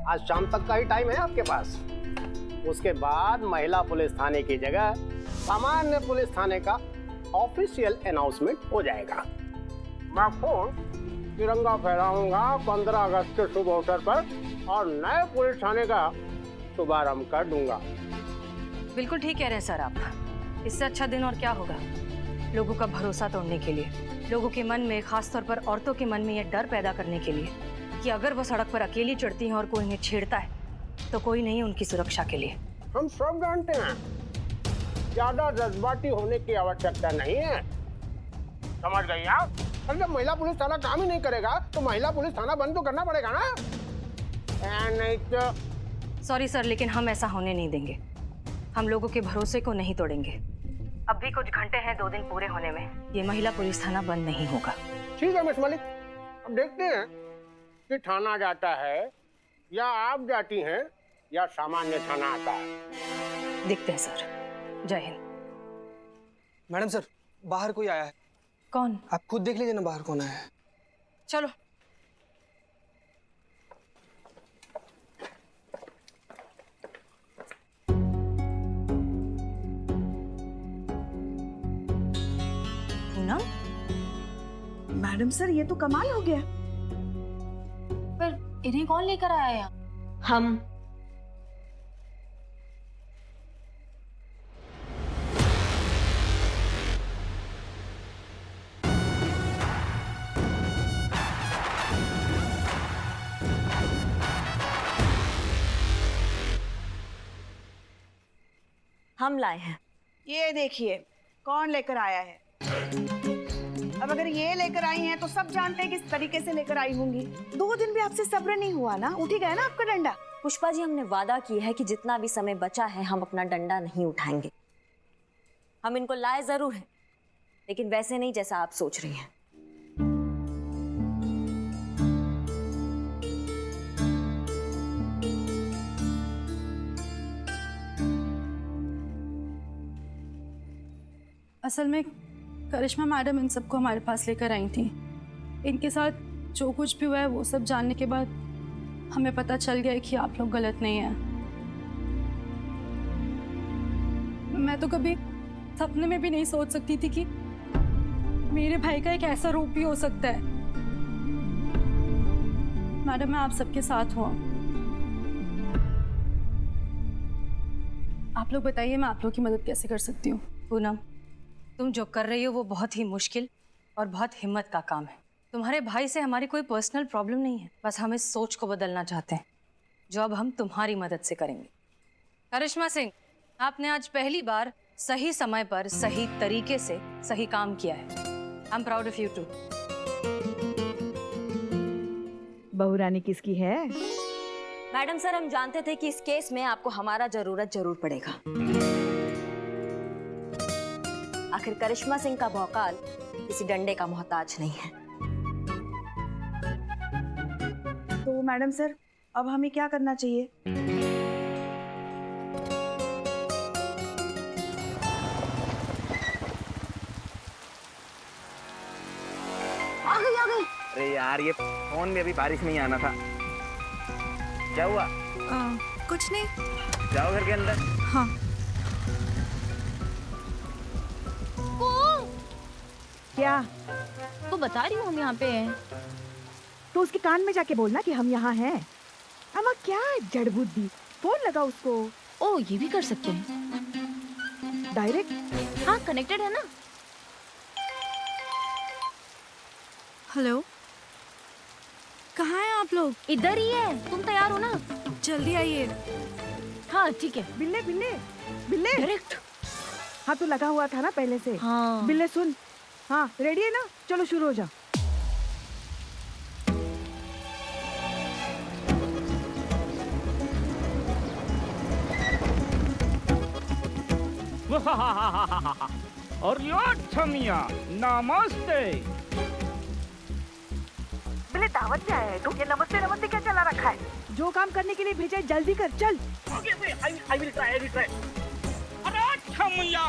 आज शाम तक का ही टाइम है आपके पास। उसके बाद महिला पुलिस थाने की जगह सामान्य पुलिस थाने का ऑफिशियल अनाउंसमेंट हो जाएगा। मैं खुद तिरंगा फहराऊंगा 15 अगस्त के शुभ अवसर पर और नए पुलिस थाने का शुभारंभ कर दूंगा। बिल्कुल ठीक कह रहे हैं सर आप। इससे अच्छा दिन और क्या होगा लोगों का भरोसा तोड़ने के लिए, लोगों के मन में, खासतौर पर औरतों के मन में यह डर पैदा करने के लिए कि अगर वो सड़क पर अकेली चढ़ती हैं और कोई इन्हें छेड़ता है तो कोई नहीं उनकी सुरक्षा के लिए। हम सब जानते हैं ज्यादा जज्बाती होने की आवश्यकता नहीं है, समझ गई आप? और जब महिला पुलिस थाना काम ही नहीं करेगा तो महिला पुलिस थाना बंद तो करना पड़ेगा ना। नहीं तो सॉरी सर, लेकिन हम ऐसा होने नहीं देंगे। हम लोगों के भरोसे को नहीं तोड़ेंगे। अब भी कुछ घंटे हैं 2 दिन पूरे होने में, ये महिला पुलिस थाना बंद नहीं होगा। ठीक है मिस मलिक, अब देखते हैं कि थाना जाता है या आप जाती हैं या सामान्य थाना आता है। देखते हैं सर। जय हिंद। मैडम सर, बाहर कोई आया है। कौन? आप खुद देख लीजिए ना बाहर कौन आया है। चलो। पूनम? मैडम सर, ये तो कमाल हो गया। पर इन्हें कौन लेकर आया यहाँ? हम। हम लाए हैं। ये देखिए कौन लेकर आया है। अब अगर ये लेकर आई हैं तो सब जानते हैं किस तरीके से लेकर आई होंगी। 2 दिन भी आपसे सब्र नहीं हुआ ना, उठ ही गया ना आपका डंडा। पुष्पा जी, हमने वादा की है कि जितना भी समय बचा है हम अपना डंडा नहीं उठाएंगे। हम इनको लाए जरूर हैं, लेकिन वैसे नहीं जैसा आप सोच रही हैं। असल में करिश्मा मैडम इन सबको हमारे पास लेकर आई थी। इनके साथ जो कुछ भी हुआ है वो सब जानने के बाद हमें पता चल गया है कि आप लोग गलत नहीं हैं। मैं तो कभी सपने में भी नहीं सोच सकती थी कि मेरे भाई का एक ऐसा रूप भी हो सकता है। मैडम, मैं आप सबके साथ हूँ। आप लोग बताइए मैं आप लोग की मदद कैसे कर सकती हूँ। पूनम, तुम जो कर रही हो वो बहुत ही मुश्किल और बहुत हिम्मत का काम है। तुम्हारे भाई से हमारी कोई पर्सनल प्रॉब्लम नहीं है, बस हम इस सोच को बदलना चाहते हैं जो अब हम तुम्हारी मदद से करेंगे। करिश्मा सिंह, आपने आज पहली बार सही समय पर सही तरीके से सही काम किया है। I am proud of you too. बहू रानी किसकी है? मैडम सर, हम जानते थे कि इस केस में आपको हमारा जरूरत जरूर पड़ेगा। आखिर करिश्मा सिंह का भौकाल किसी डंडे का मोहताज नहीं है। तो मैडम सर, अब हमें क्या करना चाहिए? आ गई। अरे यार, ये फोन में अभी बारिश नहीं आना था। क्या हुआ? कुछ नहीं। जाओ घर के अंदर। हाँ। क्या? तो बता रही हूँ हम यहाँ पे हैं। तो उसके कान में जाके बोलना कि हम यहाँ हैं। अम्मा क्या जड़ बुद्धि, फोन लगा उसको। ओ, ये भी कर सकते हैं। डायरेक्ट। हाँ, कनेक्टेड है ना। हेलो, कहाँ हैं आप लोग? इधर ही है, तुम तैयार हो ना? जल्दी आइए। हाँ ठीक है। बिल्ले बिल्ले बिल्ले। डायरेक्ट। हाँ, तो लगा हुआ था ना पहले से। हाँ। बिल्ले सुन, हाँ रेडी है ना? चलो शुरू हो जा। और यो छमिया, नमस्ते। बिल्ले, दावत से आया है तू? ये नमस्ते नमस्ते क्या चला रखा है? जो काम करने के लिए भेजा है जल्दी कर, चल। I will try. अरे छमिया।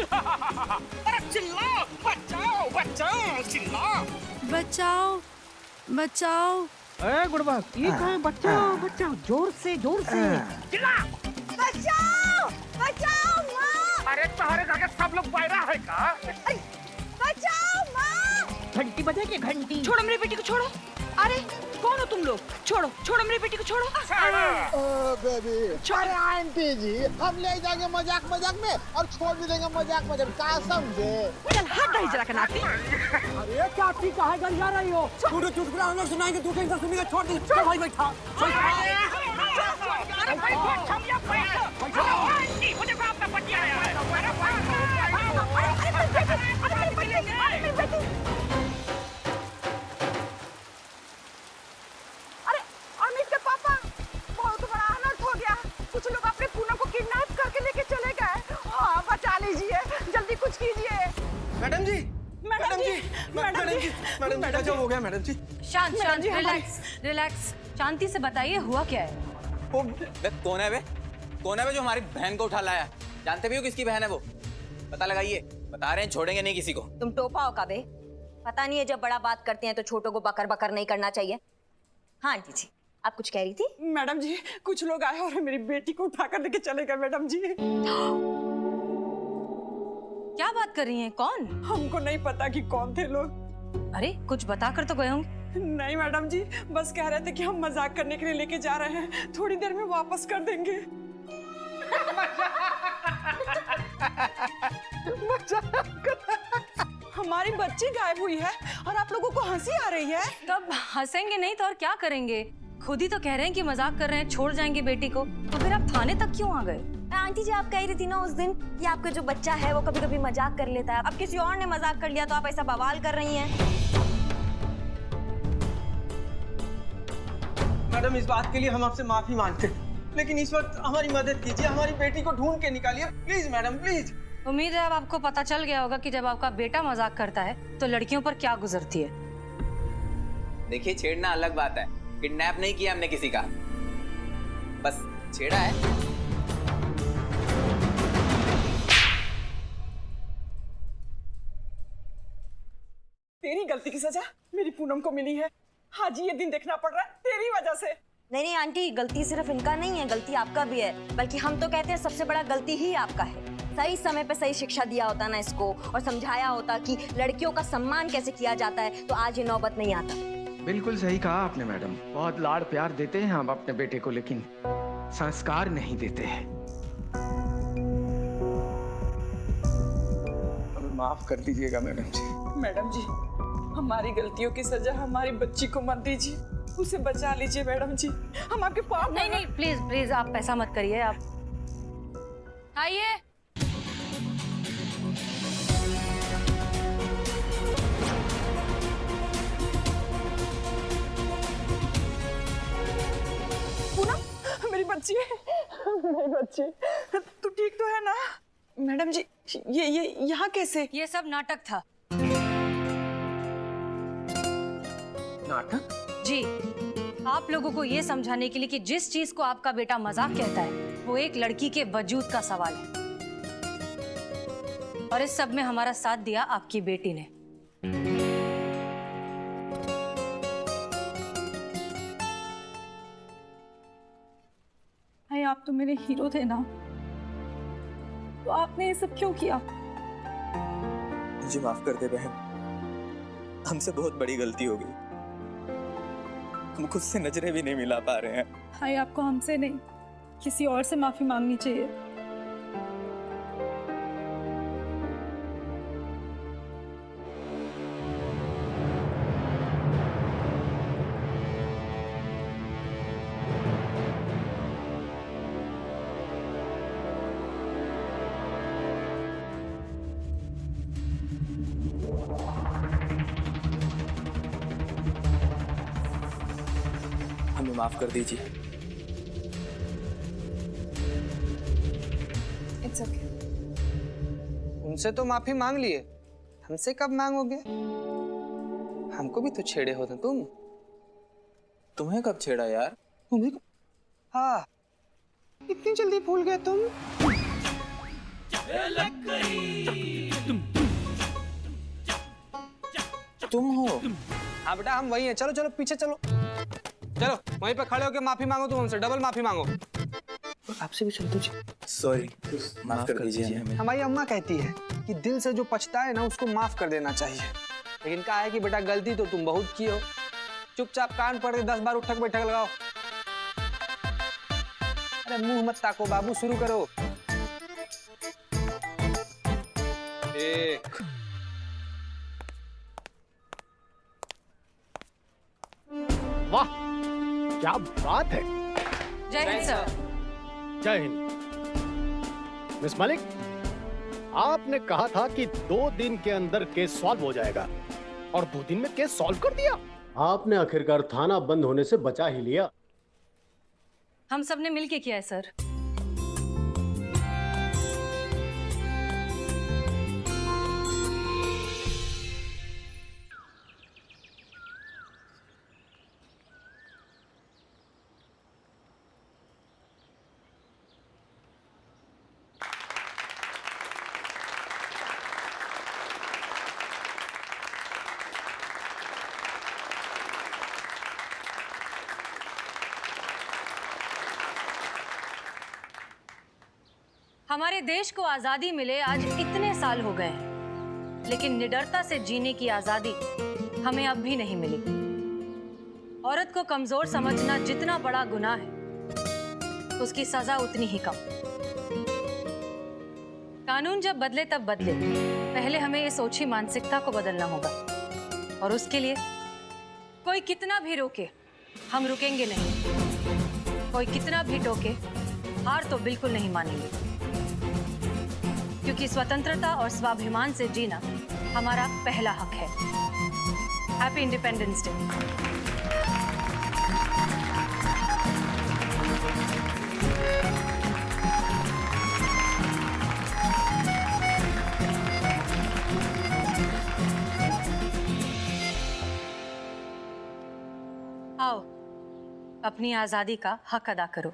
अरे चिल्ला, बचाओ, चिल्ला। बचाओ, ए गुड़बक ये कहाँ बचाओ बचाओ जोर से चिल्ला। बचाओ बचाओ माँ, अरे तुम्हारे घर के सब लोग पैदा है का? बचाओ माँ। घंटी बजेगी घंटी। छोड़ो मेरी बेटी को, छोड़ो। अरे कौन हो तुम लोग? छोड़ो छोड़ो मेरी बेटी को, छोड़ो। अरे आंटी जी, हम ले जाएंगे मजाक मजाक में और छोड़ भी देंगे मजाक मजाक में, क्या समझे? चल हट रही जरा कनाती। अरे चाची कहाँ कर जा रही हो? पूरे चुटकुला हम लोग सुनाएंगे, तू टेंशन सुनेगा, छोड़ दे। चल भाई बैठा। अरे भाई बहुत छमिया भाई। मुझे कहाँ अपना पति आया है? अरे अमित के पापा, बहुत बड़ा अनर्थ हो गया। कुछ लोग अपने पूनम को किडनैप करके लेके चले गए। हाँ, बचा लीजिए, जल्दी कुछ कीजिए। मैडम जी, मैडम जी, मैडम जी, गजब हो गया मैडम जी। शांत शांत, रिलैक्स रिलैक्स, शांति से बताइए हुआ क्या है। कौन है वे? कौन है वे जो हमारी बहन को उठा लाया? जानते भी हो किसकी बहन है वो? पता लगाइए। बता रहे हैं छोड़ेंगे नहीं किसी को। तुम टोपा हो कबे? पता नहीं है जब बड़ा बात करते हैं तो छोटों को बकर बकर नहीं करना चाहिए। हाँ आंटी जी, आप कुछ कह रही थी? मैडम जी, कुछ लोग आए और मेरी बेटी को उठाकर लेके चले गए मैडम जी। क्या बात कर रही हैं? कौन? हमको नहीं पता कि कौन थे लोग। अरे कुछ बता कर तो गए होंगे। नहीं मैडम जी, बस कह रहे थे कि हम मजाक करने के लिए लेके जा रहे हैं, थोड़ी देर में वापस कर देंगे। हमारी बच्ची गायब हुई है और आप लोगों को हंसी आ रही है। तब हंसेंगे नहीं तो और क्या करेंगे? खुद ही तो कह रहे हैं कि मजाक कर रहे हैं, छोड़ जाएंगे बेटी को, तो फिर आप थाने तक क्यों आ गए? आंटी जी आप कह रही थी ना उस दिन कि आपका जो बच्चा है वो कभी कभी मजाक कर लेता है। अब किसी और ने मजाक कर लिया तो आप ऐसा बवाल कर रही हैं। मैडम इस बात के लिए हम आपसे माफी मांगते हैं, लेकिन इस वक्त हमारी मदद कीजिए, हमारी बेटी को ढूंढ के निकालिए प्लीज मैडम, प्लीज। उम्मीद है अब आपको पता चल गया होगा कि जब आपका बेटा मजाक करता है तो लड़कियों पर क्या गुजरती है। देखिए छेड़ना अलग बात है, किडनैप नहीं किया हमने किसी का, बस छेड़ा है। तेरी गलती की सजा मेरी पूनम को मिली है। हाँ जी, ये दिन देखना पड़ रहा है तेरी वजह से। नहीं नहीं आंटी, गलती सिर्फ इनका नहीं है, गलती आपका भी है। बल्कि हम तो कहते हैं सबसे बड़ा गलती ही आपका है। सही समय पे सही शिक्षा दिया होता ना इसको, और समझाया होता कि लड़कियों का सम्मान कैसे किया जाता है, तो आज ये नौबत नहीं आता। बिल्कुल सही कहा आपने मैडम। बहुत लाड़ प्यार देते हैं हम अपने बेटे को, लेकिन संस्कार नहीं देते हैं। माफ कर दीजिएगा मैडम जी। मैडम जी, हमारी गलतियों की सजा हमारी बच्ची को मत दीजिए, उसे बचा लीजिए मैडम जी, हम आपके पास। नहीं नहीं प्लीज प्लीज आप ऐसा मत करिए। आप आइए। पूनम मेरी बच्ची, मेरी बच्ची, तू ठीक तो है ना? मैडम जी ये यहाँ कैसे? ये सब नाटक था। नाटक? जी, आप लोगों को ये समझाने के लिए कि जिस चीज को आपका बेटा मजाक कहता है वो एक लड़की के वजूद का सवाल है, और इस सब में हमारा साथ दिया आपकी बेटी ने। भाई आप तो मेरे हीरो थे ना, तो आपने ये सब क्यों किया? मुझे माफ कर दे बहन, हमसे बहुत बड़ी गलती हो गई। हम खुद से नजरें भी नहीं मिला पा रहे हैं। भाई आपको हमसे नहीं, किसी और से माफी मांगनी चाहिए। हमें माफ कर दीजिए। It's okay. उनसे तो माफी मांग लिए, हमसे कब मांगोगे? हमको भी तो छेड़े होते तुम। तुम्हें कब छेड़ा यार? तुम्हें? हाँ, इतनी जल्दी भूल गए तुम? तुम हो? हाँ बेटा हम वही हैं, चलो चलो पीछे चलो। चलो वहीं पे खड़े होके माफी मांगो, तुम हमसे डबल माफी मांगो। आपसे भी चलते जी। सॉरी, माफ कर दीजिए हमें। हमारी अम्मा कहती है कि दिल से जो पछता है ना उसको माफ कर देना चाहिए, लेकिन कहा है कि बेटा गलती तो तुम बहुत की हो। चुपचाप कान पकड़ के 10 बार उठक बैठक लगाओ। अरे मुंह मत ताको बाबू, शुरू करो। 1 वाह, क्या बात है। जय हिंद सर। जय हिंद। मिस मलिक, आपने कहा था कि 2 दिन के अंदर केस सॉल्व हो जाएगा, और 2 दिन में केस सॉल्व कर दिया। आपने आखिरकार थाना बंद होने से बचा ही लिया। हम सबने मिलके किया है सर। हमारे देश को आजादी मिले आज इतने साल हो गए हैं, लेकिन निडरता से जीने की आजादी हमें अब भी नहीं मिली। औरत को कमजोर समझना जितना बड़ा गुनाह है, उसकी सजा उतनी ही कम। कानून जब बदले तब बदले, पहले हमें ये सोची मानसिकता को बदलना होगा, और उसके लिए कोई कितना भी रोके हम रुकेंगे नहीं। कोई कितना भी टोके हार तो बिल्कुल नहीं मानेंगे, क्योंकि स्वतंत्रता और स्वाभिमान से जीना हमारा पहला हक है। Happy independence day. आओ, अपनी आजादी का हक अदा करो।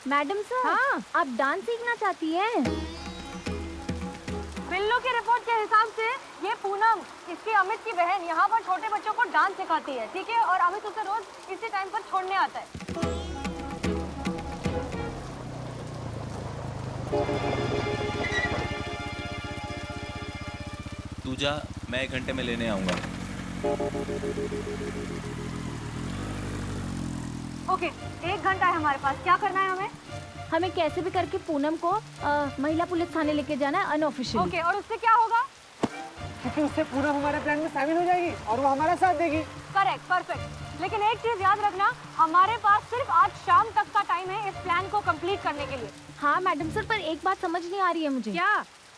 मैडम सर, हाँ? आप डांस सीखना चाहती हैं? बिल्लो की रिपोर्ट के हिसाब से ये पूनम, इसकी अमित की बहन, यहाँ पर छोटे बच्चों को डांस सिखाती है, ठीक है? और अमित उसे रोज इसी टाइम पर छोड़ने आता है। तू जा, मैं 1 घंटे में लेने आऊंगा। ओके, 1 घंटा है हमारे पास। क्या करना है हमें? हमें कैसे भी करके पूनम को महिला पुलिस थाने लेके जाना है, अनऑफिशियल। ओके, और उससे क्या होगा? क्योंकि उससे पूनम हमारे प्लान में शामिल हो जाएगी और वो हमारा साथ देगी। Correct, perfect. लेकिन एक चीज याद रखना, हमारे पास सिर्फ आज शाम तक का टाइम है इस प्लान को कंप्लीट करने के लिए। हाँ मैडम सर, पर एक बात समझ नहीं आ रही है मुझे। क्या?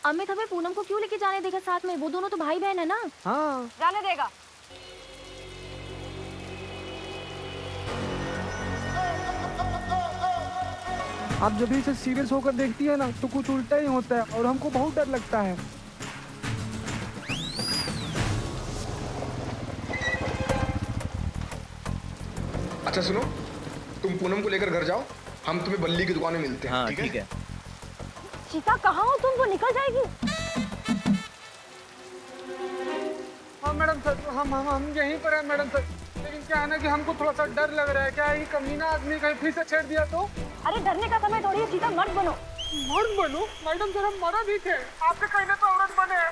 अमित हमें पूनम को क्यों लेके जाने देगा साथ में? वो दोनों तो भाई बहन है ना। हाँ, जाने देगा। आप जब भी इसे सीरियस होकर देखती है ना तो कुछ उल्टा ही होता है और हमको बहुत डर लगता है। अच्छा सुनो, तुम पूनम को लेकर घर जाओ, हम तुम्हें बल्ली की दुकान में मिलते हैं। हाँ ठीक है। चीता कहाँ हो तुम? वो निकल जाएगी। हाँ मैडम सर, हम यहीं पर हैं मैडम सर, लेकिन क्या है ना कि हमको थोड़ा सा डर लग रहा है। क्या ये कमीना आदमी कहीं फिर से छेड़ दिया तो? अरे डरने का समय थोड़ी है, चीता मर्द बनो। मर्द बनो? मैडम सर हम मर्द ही थे, आपके कहने तो औरत बने हैं।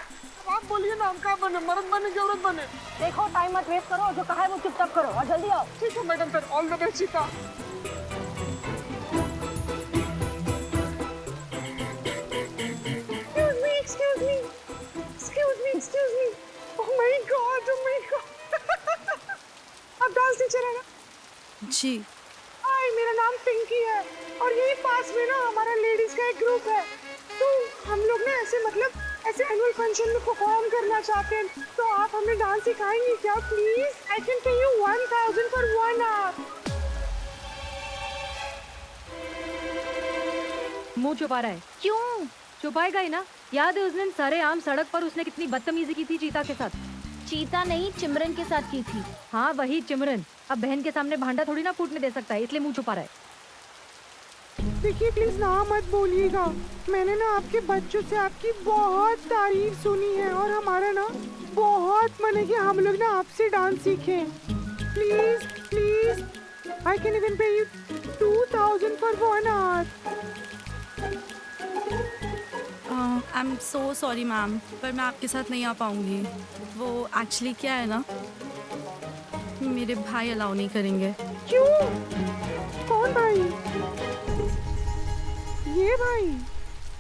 आप बोलिए ना, हम क्या बने, मर्द बने कि औरत बने? देखो टाइम मत वेस्ट करो, जो कहा है वो चुपचाप करो और जल्दी आओ। ठीक है madam sir, all the best चीता। Excuse me. Oh my God. आप डांस टीचर है ना? जी। हाय, मेरा नाम पिंकी है और यही पास में ना हमारा लेडीज का एक ग्रुप है। तो हम लोग ना ऐसे मतलब ऐसे एनुअल फंक्शन में परफॉर्म करना चाहते हैं तो आप हमें डांस सिखाएंगी क्या please? I can pay you 1000 for 1 hour. मुंह छुपा रहा है। क्यों छुपाएगा ही ना? याद है उस दिन सरेआम सड़क पर उसने कितनी बदतमीजी की थी चीता के साथ। चीता नहीं, चिमरन के साथ की थी। हाँ वही चिमरन। अब बहन के सामने भांडा थोड़ी ना फूटने दे सकता है, इसलिए मुंह छुपा रहा है। देखिए प्लीज ना मत बोलिएगा, मैंने ना आपके बच्चों से आपकी बहुत तारीफ सुनी है और हमारा ना बहुत मन है कि हम लोग ना आपसे डांस सीखें। Please please, I can even pay you 2000 for 1 hour. I am so sorry ma'am, पर मैं आपके साथ नहीं आ पाऊंगी। वो एक्चुअली क्या है ना, मेरे भाई अलाउ नहीं करेंगे। क्यों? कौन भाई? ये भाई?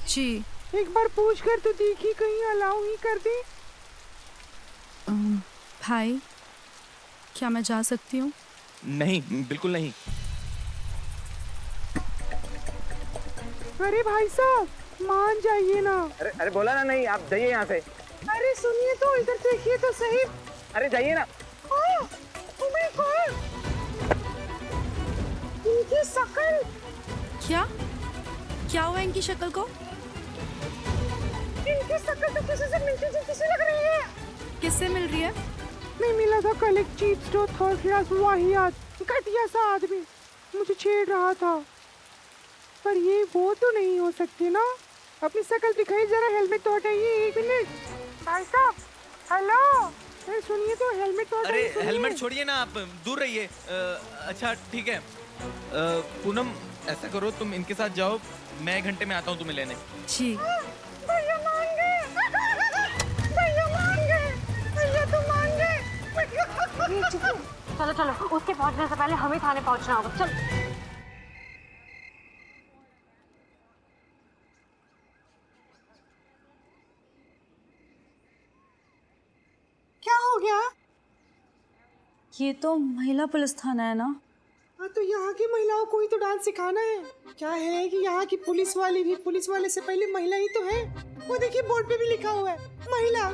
जी। एक बार पूछ कर तो देखी, कहीं अलाउ ही कर दे। भाई क्या मैं जा सकती हूँ? नहीं, बिल्कुल नहीं। अरे भाई साहब मान जाइए ना। अरे बोला ना नहीं, आप जाइए यहाँ से। अरे सुनिए तो, इधर देखिए तो सही। अरे जाइए ना। इनकी शक्ल। क्या क्या हुआ इनकी शक्ल को? इनकी शक्ल तो किसी से मिलती जुलती सी लग रही है। किससे मिल रही है? मैं मिला था कल एक चीप स्टोर थर्ड क्लास वाहियात घटिया सा आदमी, मुझे छेड़ रहा था। पर ये वो तो नहीं हो सकती ना। अपनी शक्ल दिखाई जरा, हेलमेट तो हटाइए। 1 मिनट भाई साहब। हेलो, अरे सुनिए तो, हेलमेट तो अरे हटाइए। हेलमेट छोड़िए ना, आप दूर रहिए। अच्छा ठीक है। पूनम ऐसा करो, तुम इनके साथ जाओ, मैं 1 घंटे में आता हूँ तुम्हें लेने। जी। भैया मान गए, भैया मान गए, भैया तो मान गए। चलो चलो, उसके पहुंचने से पहले हमें थाने पहुंचना होगा। चल। क्या हो गया? ये तो महिला पुलिस थाना है ना? हाँ तो यहाँ की महिलाओं को ही तो डांस सिखाना है। क्या है कि यहाँ की पुलिस वाली भी पुलिस वाले से पहले महिला ही तो है। वो देखिए बोर्ड पे भी लिखा हुआ है महिला।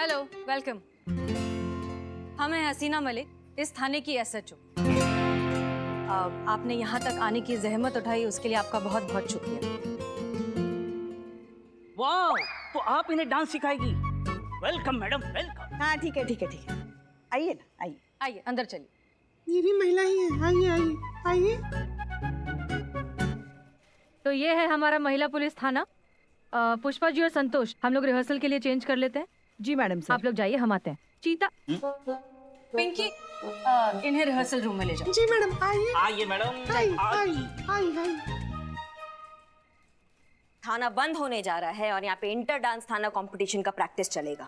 Hello, welcome. हम हैं हसीना मलिक, इस थाने की SHO। आपने यहाँ तक आने की जहमत उठाई, उसके लिए आपका बहुत बहुत शुक्रिया। वाह, तो आप इन्हें डांस सिखाएगी? Welcome madam, welcome. हाँ ठीक है ठीक है ठीक है, आइए ना, आइए आइए अंदर चलिए। ये भी महिला ही है, आइए आइए आइए। तो ये है हमारा महिला पुलिस थाना। पुष्पा जी और संतोष, हम लोग रिहर्सल के लिए चेंज कर लेते हैं। जी मैडम साहब। आप लोग जाइए, हम आते हैं। चीता, पिंकी, इन्हें रिहर्सल रूम में ले जाओ। जी मैडम, आइए आइए मैडम, आइए आइए। थाना बंद होने जा रहा है और यहाँ पे इंटर डांस थाना कंपटीशन का प्रैक्टिस चलेगा।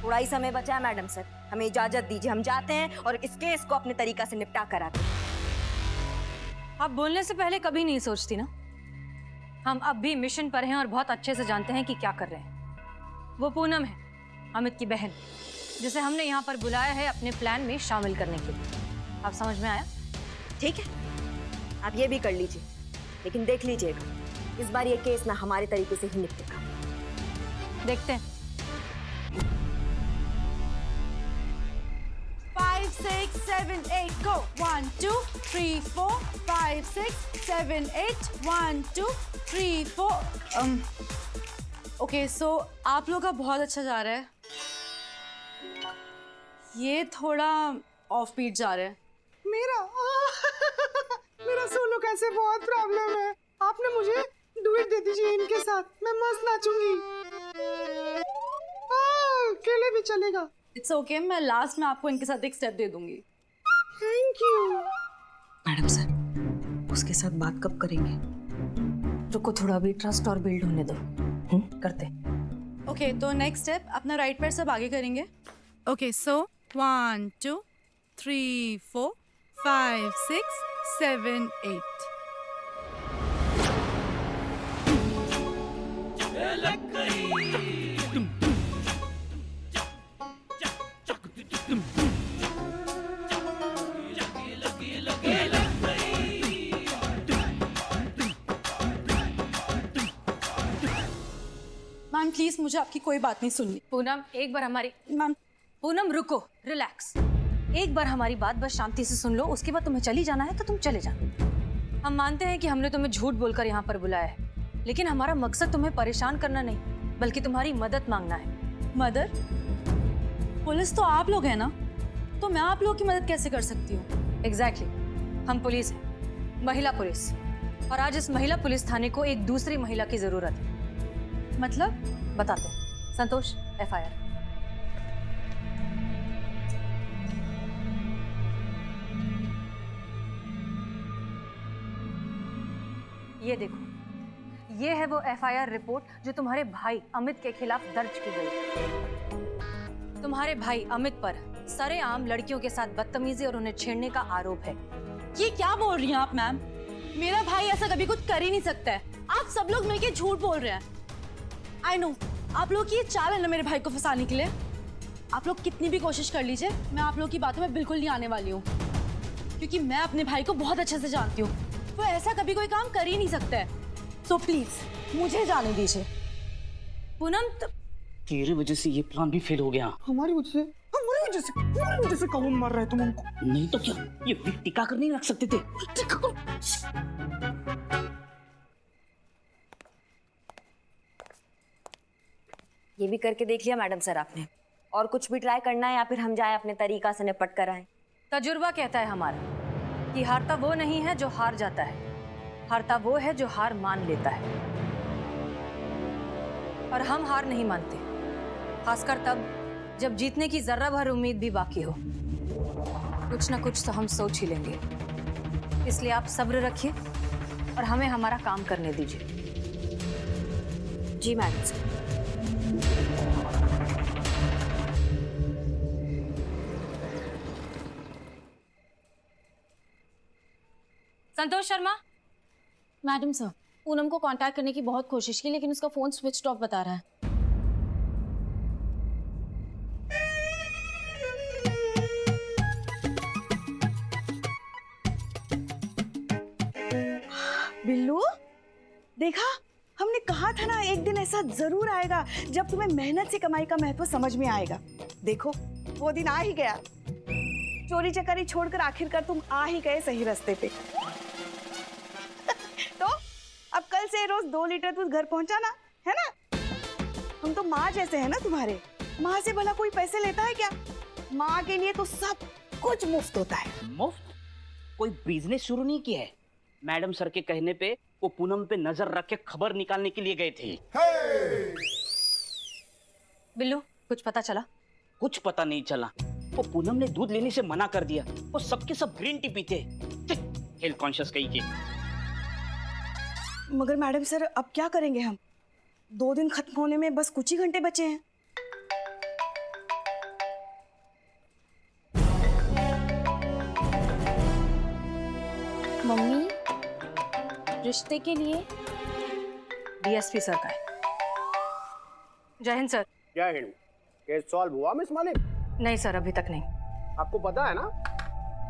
थोड़ा ही समय बचा है मैडम सर, हमें इजाजत दीजिए, हम जाते हैं और इस केस को अपने तरीका से निपटा कर आते हैं। आप बोलने से पहले कभी नहीं सोचती ना? हम अब भी मिशन पर हैं और बहुत अच्छे से जानते हैं कि क्या कर रहे हैं। वो पूनम है, अमित की बहन, जिसे हमने यहाँ पर बुलाया है अपने प्लान में शामिल करने के लिए। आप समझ में आया? ठीक है, आप ये भी कर लीजिए, लेकिन देख लीजिएगा इस बार ये केस ना हमारे तरीके से ही निपटेगा। देखते हैं। 5 6 7 8 go 1 2 3 4 5 6 7 8 1 2 3 4। ओके, सो आप लोग का बहुत अच्छा जा रहा है। ये थोड़ा ऑफ बीट जा रहा है। मेरा सोलो कैसे बहुत प्रॉब्लम है। आपने मुझे डुएट दे दीजिए इनके साथ, मैं मस्त नाचूंगी। अकेले भी चलेगा। इट्स ओके, मैं लास्ट में आपको इनके साथ एक स्टेप दे दूंगी। थैंक यू मैडम सर, उसके साथ बात कब करेंगे? रुको, थोड़ा भी ट्रस्ट और बिल्ड होने दो। करते। ओके, तो नेक्स्ट स्टेप अपना राइट पैर सब आगे करेंगे। Okay, so 1 2 3 4 5 6 7 8। प्लीज मुझे आपकी कोई बात नहीं सुननी। पूनम एक बार हमारी मैम। पूनम रुको, रिलैक्स। एक बार हमारी बात बस शांति से सुन लो, उसके बाद तुम्हें चली जाना है तो तुम चले जाना। हम मानते हैं कि हमने तुम्हें झूठ बोलकर यहाँ पर बुलाया है, लेकिन हमारा मकसद तुम्हें परेशान करना नहीं बल्कि तुम्हारी मदद मांगना है। मदद? पुलिस तो आप लोग हैं ना, तो मैं आप लोग की मदद कैसे कर सकती हूँ? एग्जैक्टली, हम पुलिस हैं, महिला पुलिस, और आज इस महिला पुलिस थाने को एक दूसरी महिला की जरूरत है। मतलब? बताते हैं। संतोष, FIR। ये देखो, ये है वो FIR रिपोर्ट जो तुम्हारे भाई अमित के खिलाफ दर्ज की गई। तुम्हारे भाई अमित पर सरेआम लड़कियों के साथ बदतमीजी और उन्हें छेड़ने का आरोप है। ये क्या बोल रही हैं आप मैम? मेरा भाई ऐसा कभी कुछ कर ही नहीं सकता है। आप सब लोग मिलके झूठ बोल रहे हैं। आई नो आप लोग की ये चाल है ना मेरे भाई को फंसाने के लिए। आप लोग कितनी भी कोशिश कर लीजिए, मैं आप लोग की बातों में बिल्कुल नहीं आने वाली हूँ, क्योंकि मैं अपने भाई को बहुत अच्छे से जानती हूँ। वो ऐसा कभी कोई काम कर ही नहीं सकता है। सो प्लीज मुझे जाने दीजिए। पूनम, तेरी वजह से ये प्लान भी फेल हो गया। हमारी वजह से कौन मार रहा है तुम हमको? नहीं तो क्या, ये विक टिका कर नहीं रख सकते थे? ये भी करके देख लिया मैडम सर आपने? और कुछ भी ट्राई करना है या फिर हम जाए अपने तरीका से निपट कर आए? तजुर्बा कहता है हमारा कि हारता वो नहीं है जो हार जाता है, हारता वो है जो हार मान लेता है। और हम हार नहीं मानते, खासकर तब जब जीतने की जर्रा भर उम्मीद भी बाकी हो। कुछ ना कुछ तो हम सोच ही लेंगे, इसलिए आप सब्र रखिए और हमें हमारा काम करने दीजिए। जी madam sir. Santosh Sharma. Madam sir, Poonam को कांटेक्ट करने की बहुत कोशिश की, लेकिन उसका फोन स्विच ऑफ बता रहा है। बिल्लू, देखा, हमने कहा था ना एक दिन ऐसा जरूर आएगा जब तुम्हें मेहनत से कमाई का महत्व समझ में आएगा। देखो वो दिन आ ही गया। चोरी चकारी छोड़कर आखिरकार तुम आ ही गए सही रास्ते पे। तो अब कल से रोज 2 लीटर दूध घर पहुंचाना है ना? हम तो माँ जैसे हैं ना तुम्हारे। माँ से भला कोई पैसे लेता है क्या? माँ के लिए तो सब कुछ मुफ्त होता है। मुफ्त? कोई बिजनेस शुरू नहीं किया है। मैडम सर के कहने पे वो पूनम पे नजर रख के खबर निकालने के लिए गए थे। बिल्लू, कुछ पता चला? कुछ पता नहीं चला। वो पूनम ने दूध लेने से मना कर दिया। वो सबके सब ग्रीन टी पीते। हेल्थ कॉन्शियस कहीं के। मगर मैडम सर अब क्या करेंगे हम? 2 दिन खत्म होने में बस कुछ ही घंटे बचे हैं। मम्मी, रिश्ते के लिए DSP सर का है। जय हिंद सर। जय हिंद। केस सॉल्व हुआ मिस मालिक? नहीं सर, अभी तक नहीं। आपको पता है ना